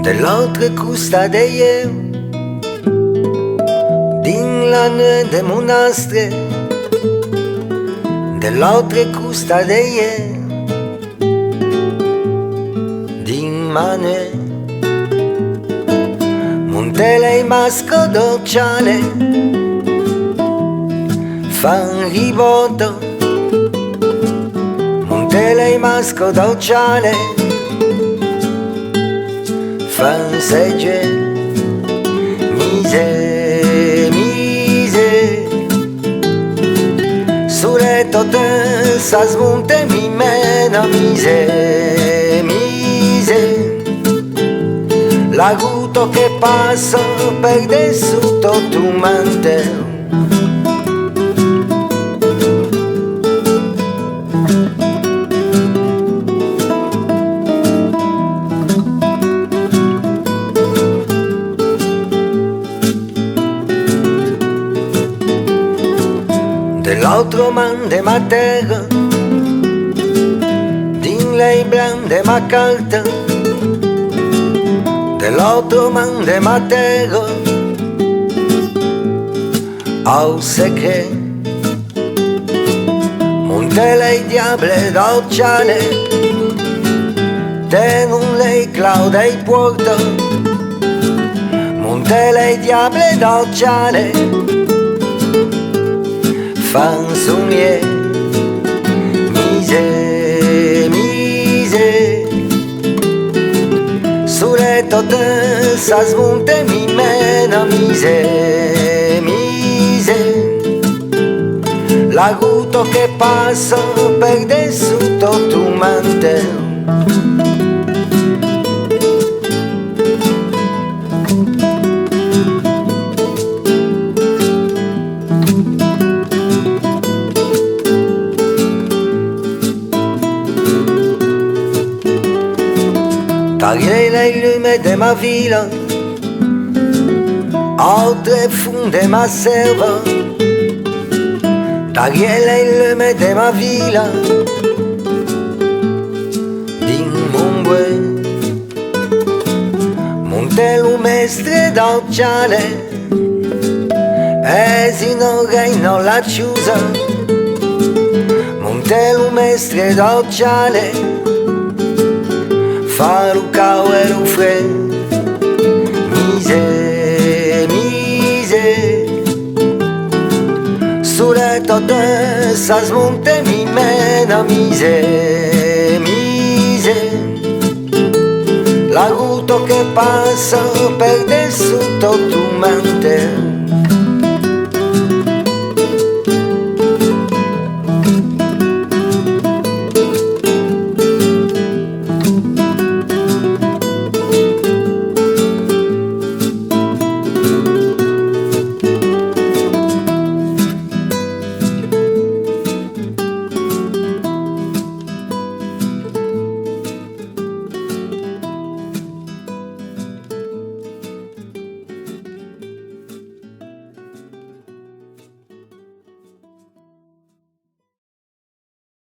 Dell'altra costa de eu, din la de monastre, dell'altra costa de eu, din mane, Montele e masco dolciale, fan riboto, Montele e masco dolciale, fan segge, mise, sulle tote sa smunte mi mena, mise, l'aguto che passa per dessuto tu mante. Dell'altro man de ma terra, din lei blan de ma carta, dell'altro man de ma terra, au secret, Montele i diable dolciale, tenun lei clauda i porta, Montele i diable dolciale, fan sumie, mise, sulle tote sa smunte mi mena, mise, l'aguto che passa per dessuto tu mante. Tagliele il lume de ma villa, altre funde ma serva, tagliele il lume de ma villa, din Mongue, Montelumestre dolciale, esino reino la chiusa, Montelumestre dolciale, farucao e rufre, mise, sulle tote sa smunte mi mena, mise, l'aguto che passa per dessuto tu mante.